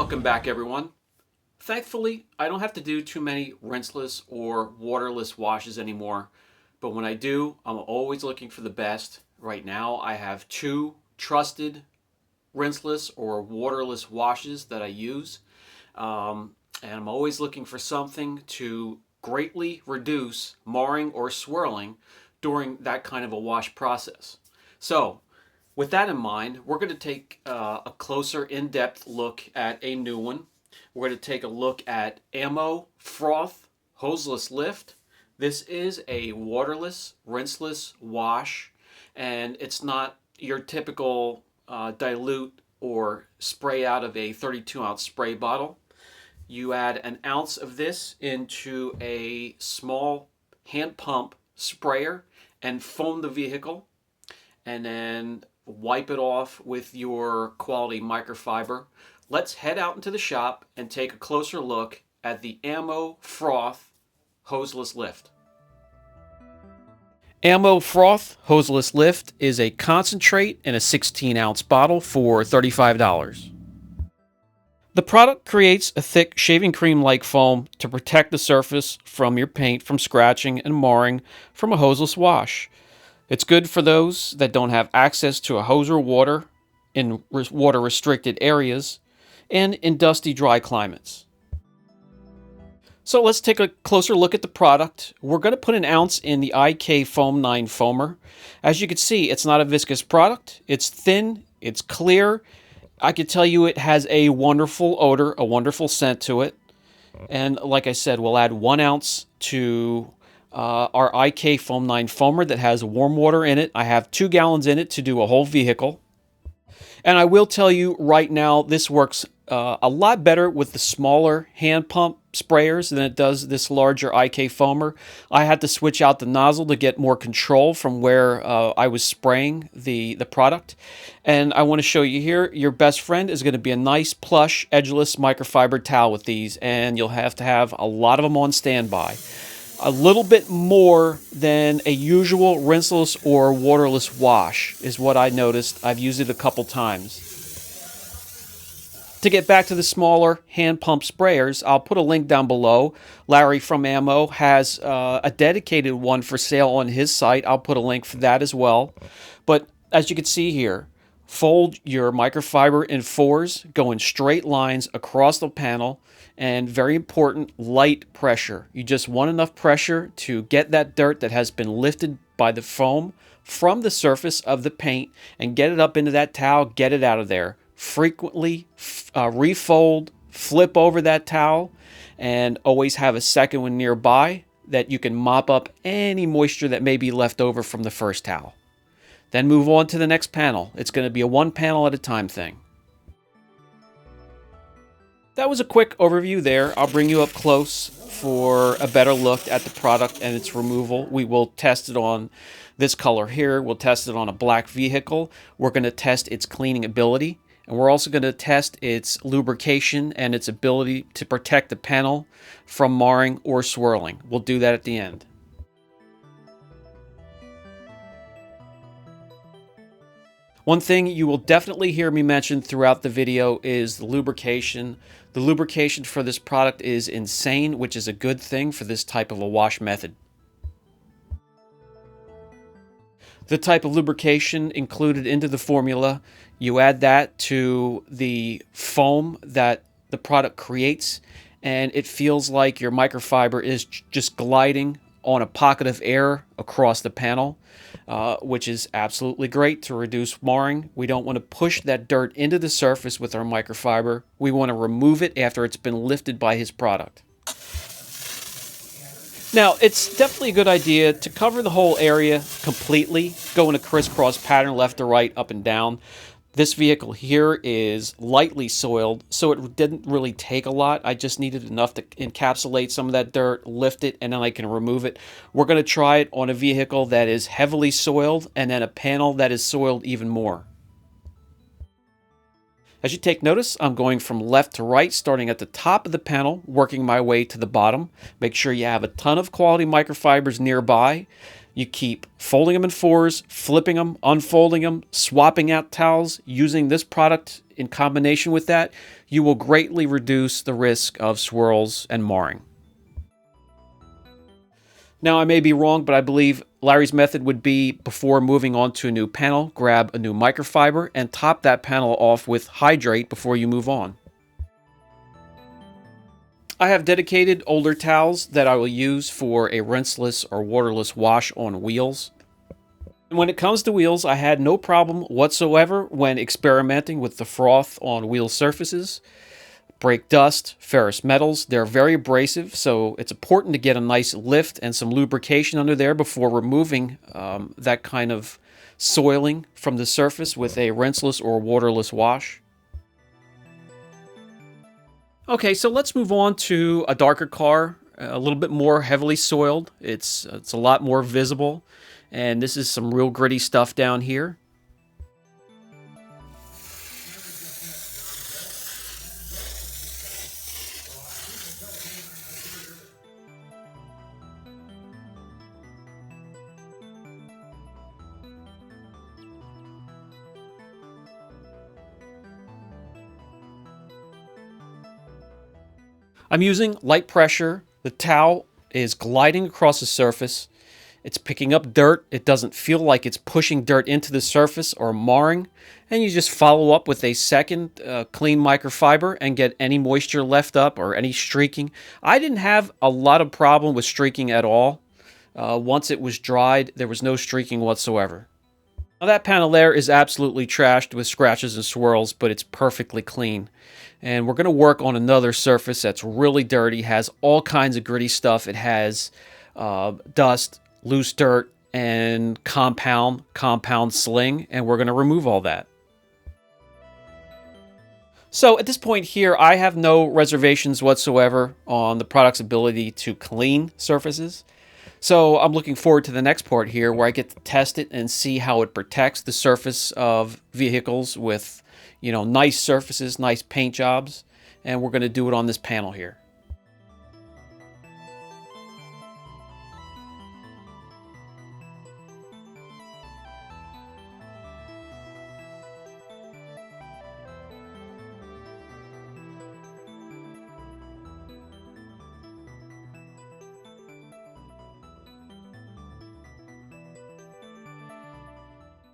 Welcome back, everyone. Thankfully, I don't have to do too many rinseless or waterless washes anymore, but when I do, I'm always looking for the best. Right now, I have two trusted rinseless or waterless washes that I use, and I'm always looking for something to greatly reduce marring or swirling during that kind of a wash process. So, with that in mind, we're going to take a closer, in-depth look at a new one. We're going to take a look at Frothe Hoseless Lift. This is a waterless, rinseless wash, and it's not your typical dilute or spray out of a 32-ounce spray bottle. You add an ounce of this into a small hand pump sprayer and foam the vehicle, and then wipe it off with your quality microfiber. Let's head out into the shop and take a closer look at the Frothe Hoseless Lift. Frothe Hoseless Lift is a concentrate in a 16-ounce bottle for $35. The product creates a thick shaving cream-like foam to protect the surface from your paint from scratching and marring from a hoseless wash. It's good for those that don't have access to a hose or water in water-restricted areas and in dusty, dry climates. So let's take a closer look at the product. We're going to put an ounce in the IK Foam 9 foamer. As you can see, it's not a viscous product. It's thin, it's clear. I can tell you it has a wonderful odor, a wonderful scent to it. And like I said, we'll add 1 ounce to our IK Foam 9 foamer that has warm water in it. I have 2 gallons in it to do a whole vehicle. And I will tell you right now, this works a lot better with the smaller hand pump sprayers than it does this larger IK foamer. I had to switch out the nozzle to get more control from where I was spraying the product. And I want to show you here, your best friend is going to be a nice plush edgeless microfiber towel with these, and you'll have to have a lot of them on standby. A little bit more than a usual rinseless or waterless wash is what I noticed. I've used it a couple times. To get back to the smaller hand pump sprayers, I'll put a link down below. Larry from Ammo has a dedicated one for sale on his site. I'll put a link for that as well. But as you can see here, fold your microfiber in 4s, go in straight lines across the panel, and very important, light pressure. You just want enough pressure to get that dirt that has been lifted by the foam from the surface of the paint and get it up into that towel, get it out of there. Frequently refold, flip over that towel, and always have a second one nearby that you can mop up any moisture that may be left over from the first towel. Then move on to the next panel. It's going to be a 1 panel at a time thing. That was a quick overview there. I'll bring you up close for a better look at the product and its removal. We will test it on this color here. We'll test it on a black vehicle. We're going to test its cleaning ability. And we're also going to test its lubrication and its ability to protect the panel from marring or swirling. We'll do that at the end. One thing you will definitely hear me mention throughout the video is the lubrication. The lubrication for this product is insane, which is a good thing for this type of a wash method. The type of lubrication included into the formula, you add that to the foam that the product creates, and it feels like your microfiber is just gliding on a pocket of air across the panel, which is absolutely great to reduce marring. We don't want to push that dirt into the surface with our microfiber. We want to remove it after it's been lifted by his product. Now, it's definitely a good idea to cover the whole area completely, go in a crisscross pattern left to right, up and down. This vehicle here is lightly soiled, so it didn't really take a lot. I just needed enough to encapsulate some of that dirt, lift it, and then I can remove it. We're going to try it on a vehicle that is heavily soiled and then a panel that is soiled even more. As you take notice, I'm going from left to right, starting at the top of the panel, working my way to the bottom. Make sure you have a ton of quality microfibers nearby. You keep folding them in fours, flipping them, unfolding them, swapping out towels. Using this product in combination with that, you will greatly reduce the risk of swirls and marring. Now, I may be wrong, but I believe Larry's method would be, before moving on to a new panel, grab a new microfiber and top that panel off with hydrate before you move on. I have dedicated older towels that I will use for a rinseless or waterless wash on wheels. And when it comes to wheels, I had no problem whatsoever when experimenting with the froth on wheel surfaces. Brake dust, ferrous metals, they're very abrasive, so it's important to get a nice lift and some lubrication under there before removing that kind of soiling from the surface with a rinseless or waterless wash. Okay, so let's move on to a darker car, a little bit more heavily soiled. It's a lot more visible, and this is some real gritty stuff down here. I'm using light pressure. The towel is gliding across the surface. It's picking up dirt. It doesn't feel like it's pushing dirt into the surface or marring. And you just follow up with a second clean microfiber and get any moisture left up or any streaking. I didn't have a lot of problem with streaking at all. Once it was dried, there was no streaking whatsoever. Now that panel there is absolutely trashed with scratches and swirls, but it's perfectly clean. And we're going to work on another surface that's really dirty, has all kinds of gritty stuff. It has dust, loose dirt, and compound sling, and we're going to remove all that. So at this point here, I have no reservations whatsoever on the product's ability to clean surfaces. So I'm looking forward to the next part here where I get to test it and see how it protects the surface of vehicles with, you know, nice surfaces, nice paint jobs. And we're going to do it on this panel here.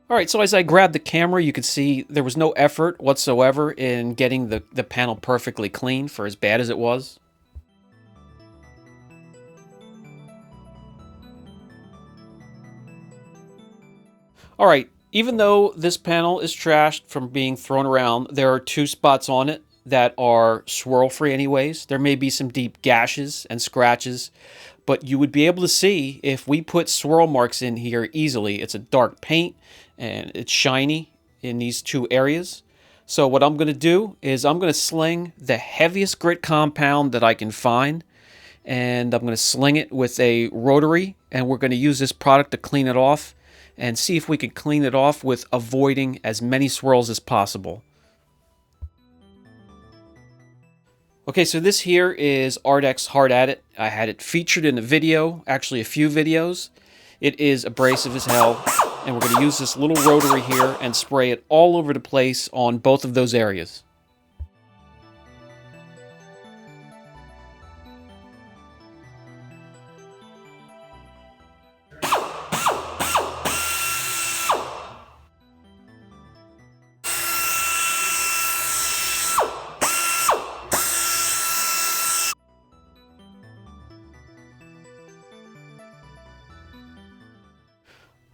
All right, so as I grabbed the camera, you could see there was no effort whatsoever in getting the panel perfectly clean for as bad as it was. All right, even though this panel is trashed from being thrown around, there are two spots on it that are swirl-free anyways. There may be some deep gashes and scratches, but you would be able to see if we put swirl marks in here easily. It's a dark paint and it's shiny in these two areas. So what I'm going to do is I'm going to sling the heaviest grit compound that I can find, and I'm going to sling it with a rotary, and we're going to use this product to clean it off and see if we can clean it off with avoiding as many swirls as possible. Okay, so this here is Ardex Hard At It. I had it featured in a video, actually a few videos. It is abrasive as hell, and we're going to use this little rotary here and spray it all over the place on both of those areas.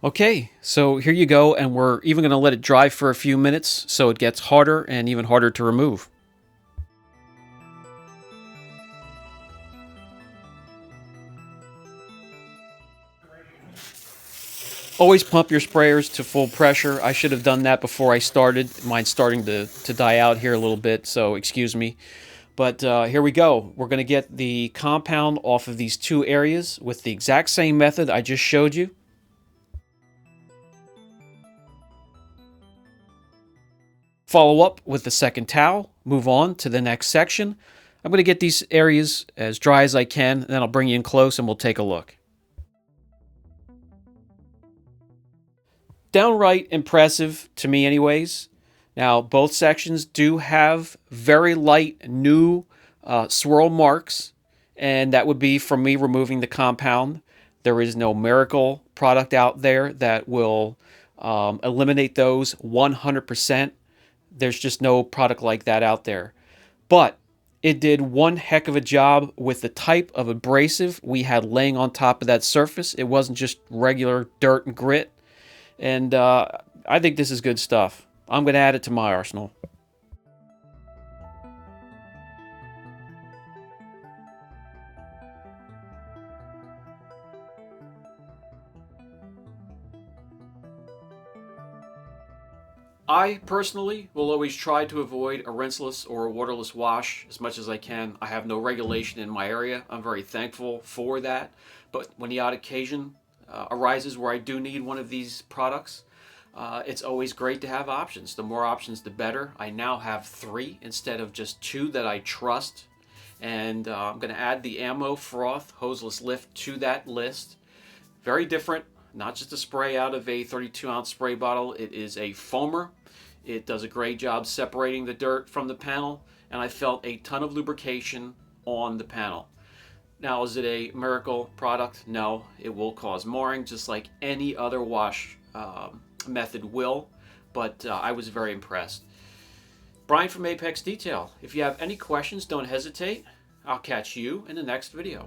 Okay, so here you go, and we're even going to let it dry for a few minutes so it gets harder and even harder to remove. Always pump your sprayers to full pressure. I should have done that before I started. Mine's starting to die out here a little bit, so excuse me. But here we go. We're going to get the compound off of these two areas with the exact same method I just showed you. Follow up with the second towel, move on to the next section. I'm going to get these areas as dry as I can, and then I'll bring you in close and we'll take a look. Downright impressive to me anyways. Now, both sections do have very light new swirl marks, and that would be from me removing the compound. There is no miracle product out there that will eliminate those 100%. There's just no product like that out there. But it did one heck of a job with the type of abrasive we had laying on top of that surface. It wasn't just regular dirt and grit. And I think this is good stuff. I'm going to add it to my arsenal. I personally will always try to avoid a rinseless or a waterless wash as much as I can. I have no regulation in my area. I'm very thankful for that. But when the odd occasion arises where I do need one of these products, it's always great to have options. The more options, the better. I now have 3 instead of just 2 that I trust. And I'm going to add the Ammo Frothe Hoseless Lift to that list. Very different. Not just a spray out of a 32-ounce spray bottle. It is a foamer. It does a great job separating the dirt from the panel, and I felt a ton of lubrication on the panel. Now, is it a miracle product? No, it will cause marring just like any other wash method will, but I was very impressed. Brian from Apex Detail. If you have any questions, don't hesitate. I'll catch you in the next video.